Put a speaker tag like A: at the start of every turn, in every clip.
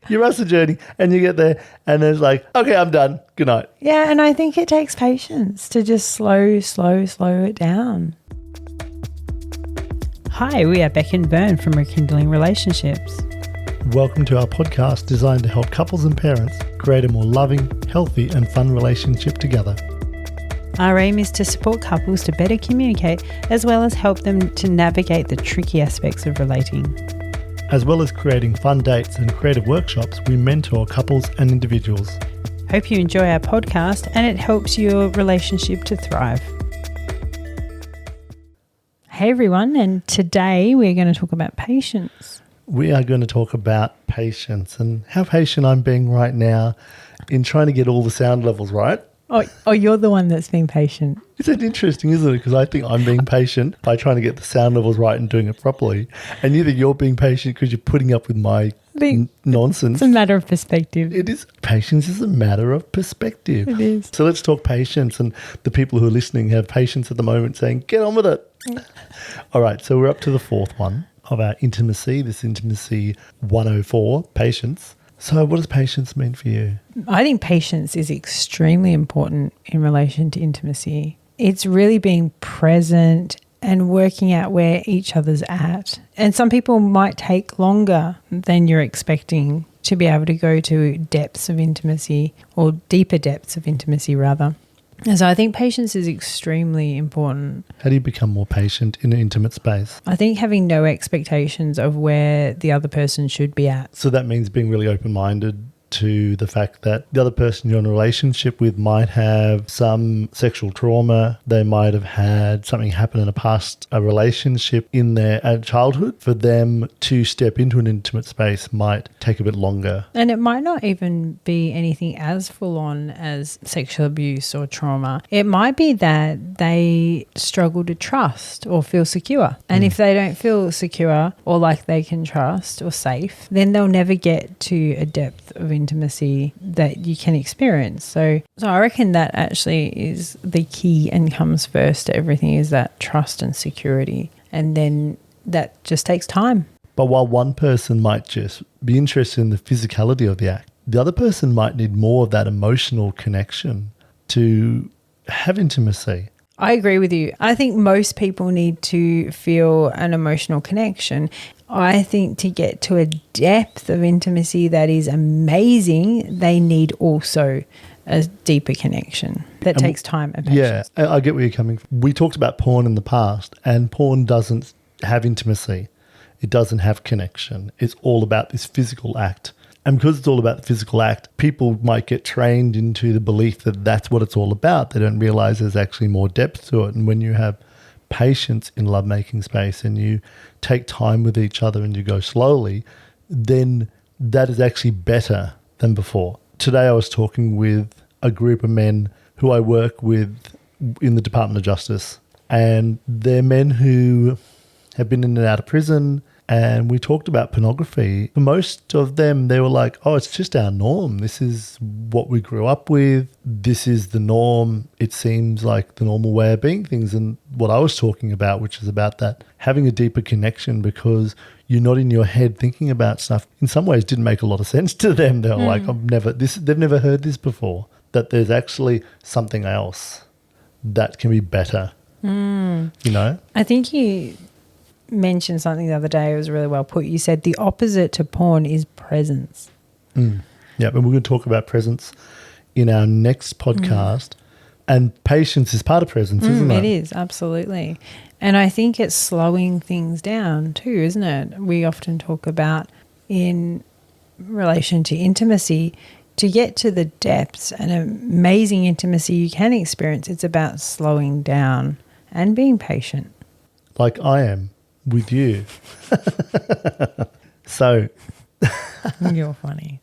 A: You rush the journey and you get there and it's like, okay, I'm done. Good night.
B: Yeah, and I think it takes patience to just slow it down. Hi, we are Bec and Vern from Rekindling Relationships.
A: Welcome to our podcast designed to help couples and parents create a more loving, healthy and fun relationship together.
B: Our aim is to support couples to better communicate as well as help them to navigate the tricky aspects of relating.
A: As well as creating fun dates and creative workshops, we mentor couples and individuals.
B: Hope you enjoy our podcast and it helps your relationship to thrive. Hey everyone, and today we're going to talk about patience.
A: We are going to talk about patience and how patient I'm being right now in trying to get all the sound levels right.
B: Oh, you're the one that's being patient.
A: It's interesting, isn't it? Because I think I'm being patient by trying to get the sound levels right and doing it properly. And you think you're being patient because you're putting up with my nonsense.
B: It's a matter of perspective.
A: It is. Patience is a matter of perspective.
B: It is.
A: So let's talk patience. And the people who are listening have patience at the moment saying, get on with it. All right. So we're up to the fourth one of our intimacy, this intimacy 104, patience. So what does patience mean for you?
B: I think patience is extremely important in relation to intimacy. It's really being present and working out where each other's at. And some people might take longer than you're expecting to be able to go to depths of intimacy, or deeper depths of intimacy rather. And so I think patience is extremely important.
A: How do you become more patient in an intimate space?
B: I think having no expectations of where the other person should be at.
A: So that means being really open-minded to the fact that the other person you're in a relationship with might have some sexual trauma. They might have had something happen in a relationship in their childhood. For them to step into an intimate space might take a bit longer.
B: And it might not even be anything as full on as sexual abuse or trauma. It might be that they struggle to trust or feel secure. And if they don't feel secure or like they can trust or safe, then they'll never get to a depth of intimacy that you can experience. So I reckon that actually is the key and comes first to everything, is that trust and security. And then that just takes time.
A: But while one person might just be interested in the physicality of the act, the other person might need more of that emotional connection to have intimacy.
B: I agree with you. I think most people need to feel an emotional connection. I think to get to a depth of intimacy that is amazing, they need also a deeper connection that takes time and patience.
A: Yeah, I get where you're coming from. We talked about porn in the past, and porn doesn't have intimacy. It doesn't have connection. It's all about this physical act. And because it's all about the physical act, people might get trained into the belief that that's what it's all about. They don't realize there's actually more depth to it. And when you have patience in lovemaking space and you take time with each other and you go slowly, then that is actually better than before. Today I was talking with a group of men who I work with in the Department of Justice, and they're men who have been in and out of prison. And we talked about pornography. For most of them, they were like, oh, it's just our norm. This is what we grew up with. This is the norm. It seems like the normal way of being things. And what I was talking about, which is about that, having a deeper connection because you're not in your head thinking about stuff, in some ways didn't make a lot of sense to them. They were like, they've never heard this before, that there's actually something else that can be better, you know?
B: I think you mentioned something the other day. It was really well put. You said the opposite to porn is presence.
A: Yeah, and we're going to talk about presence in our next podcast. And patience is part of presence, isn't it?
B: It is, absolutely. And I think it's slowing things down too, isn't it? We often talk about in relation to intimacy, to get to the depths and amazing intimacy you can experience, it's about slowing down and being patient.
A: Like I am with you. So
B: You're funny.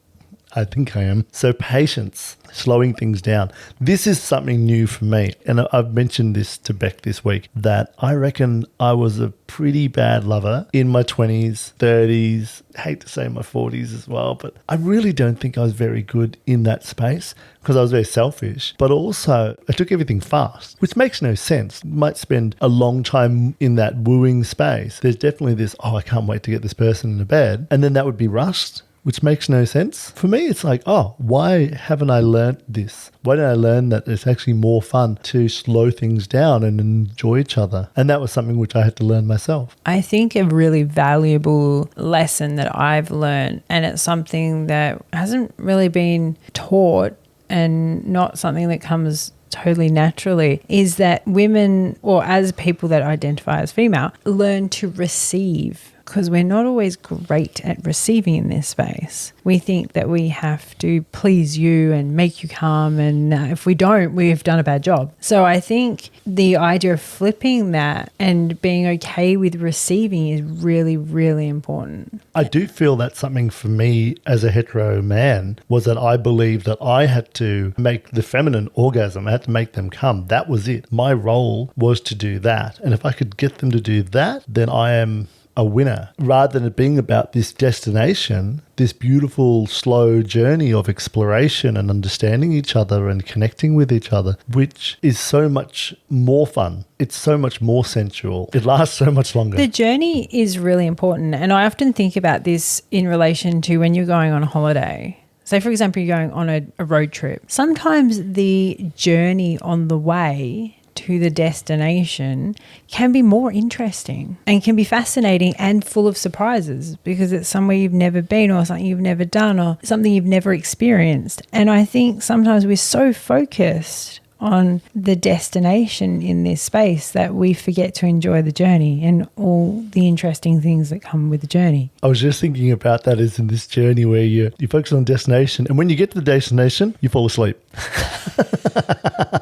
A: I think I am. So patience, slowing things down. This is something new for me. And I've mentioned this to Bec this week, that I reckon I was a pretty bad lover in my 20s, 30s, hate to say my 40s as well, but I really don't think I was very good in that space because I was very selfish. But also I took everything fast, which makes no sense. You might spend a long time in that wooing space. There's definitely this, oh, I can't wait to get this person into bed. And then that would be rushed. which makes no sense. For me, it's like, oh, why haven't I learnt this? Why didn't I learn that it's actually more fun to slow things down and enjoy each other? And that was something which I had to learn myself.
B: I think a really valuable lesson that I've learned, and it's something that hasn't really been taught and not something that comes totally naturally, is that women, or as people that identify as female, learn to receive, because we're not always great at receiving in this space. We think that we have to please you and make you come, and if we don't, we've done a bad job. So I think the idea of flipping that and being okay with receiving is really, really important.
A: I do feel that something for me as a hetero man was that I believed that I had to make the feminine orgasm. I had to make them come. That was it. My role was to do that. And if I could get them to do that, then I am a winner, rather than it being about this destination, this beautiful slow journey of exploration and understanding each other and connecting with each other, which is so much more fun. It's so much more sensual. It lasts so much longer.
B: The journey is really important. And I often think about this in relation to when you're going on a holiday. Say, for example, you're going on a road trip. Sometimes the journey on the way to the destination can be more interesting and can be fascinating and full of surprises, because it's somewhere you've never been or something you've never done or something you've never experienced. And I think sometimes we're so focused on the destination in this space that we forget to enjoy the journey and all the interesting things that come with the journey.
A: I was just thinking about that as in this journey where you focus on destination, and when you get to the destination, you fall asleep.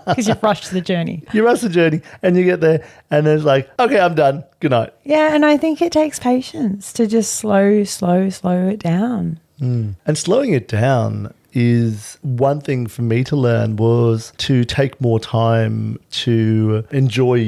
B: Because you've rushed the journey.
A: You rush the journey and you get there and it's like, okay, I'm done. Good night.
B: Yeah, and I think it takes patience to just slow it down.
A: And slowing it down is one thing for me to learn, was to take more time to enjoy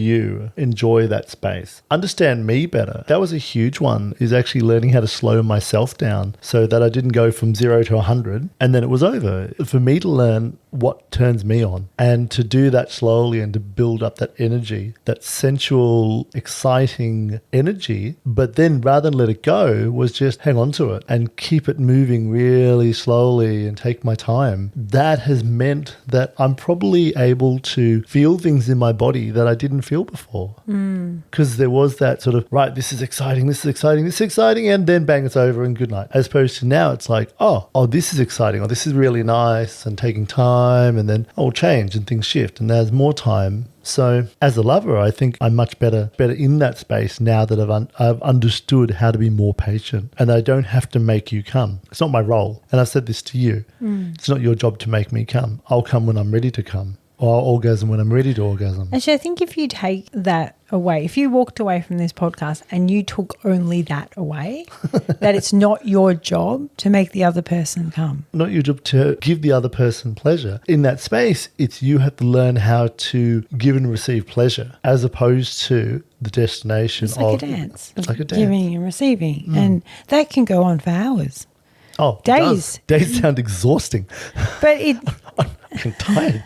A: that space, understand me better. That was a huge one, is actually learning how to slow myself down so that I didn't go from 0 to 100 and then it was over. For me to learn what turns me on and to do that slowly and to build up that energy, that sensual, exciting energy, but then rather than let it go, was just hang on to it and keep it moving really slowly and take my time. That has meant that I'm probably able to feel things in my body that I didn't feel before. Because there was that sort of, right, this is exciting, and then bang, it's over and good night. As opposed to now, it's like, oh, this is exciting, or this is really nice, and taking time, and then I'll change and things shift, and there's more time. So as a lover, I think I'm much better in that space now that I've understood how to be more patient, and I don't have to make you come. It's not my role. And I've said this to you. It's not your job to make me come. I'll come when I'm ready to come, or I'll orgasm when I'm ready to orgasm.
B: Actually, I think if you take that away, if you walked away from this podcast and you took only that away, that it's not your job to make the other person come.
A: Not your job to give the other person pleasure. In that space, it's you have to learn how to give and receive pleasure, as opposed to the destination
B: It's like a dance.
A: It's like a dance.
B: Giving and receiving. And that can go on for hours.
A: Oh,
B: days.
A: Days sound exhausting.
B: But
A: I'm tired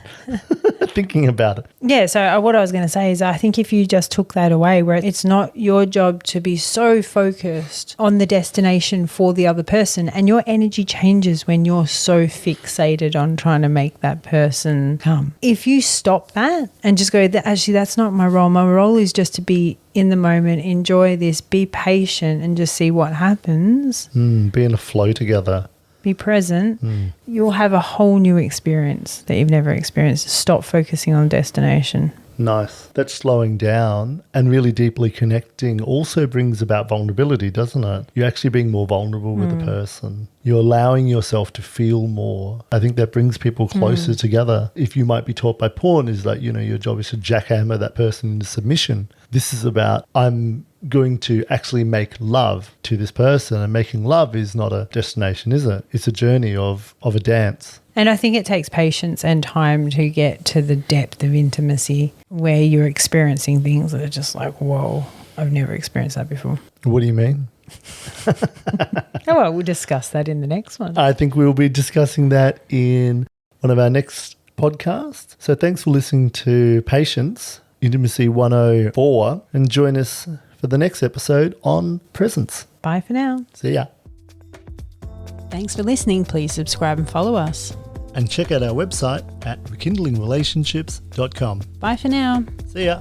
A: thinking about it.
B: Yeah, so what I was going to say is I think if you just took that away, where it's not your job to be so focused on the destination for the other person, and your energy changes when you're so fixated on trying to make that person come. If you stop that and just go, actually, that's not my role. My role is just to be in the moment, enjoy this, be patient, and just see what happens.
A: Be in a flow together.
B: Be present, you'll have a whole new experience that you've never experienced. Stop focusing on destination.
A: Nice. That slowing down and really deeply connecting also brings about vulnerability, doesn't it? You're actually being more vulnerable with the person. You're allowing yourself to feel more. I think that brings people closer together. If you might be taught by porn is that, your job is to jackhammer that person into submission. This is about, I'm going to actually make love to this person, and making love is not a destination, is it? It's a journey of a dance.
B: And I think it takes patience and time to get to the depth of intimacy where you're experiencing things that are just like, whoa, I've never experienced that before.
A: What do you mean?
B: Oh, well, we'll discuss that in the next one.
A: I think we'll be discussing that in one of our next podcasts. So thanks for listening to Patience, Intimacy 104, and join us for the next episode on presence.
B: Bye for now.
A: See ya.
B: Thanks for listening. Please subscribe and follow us.
A: And check out our website at rekindlingrelationships.com.
B: Bye for now.
A: See ya.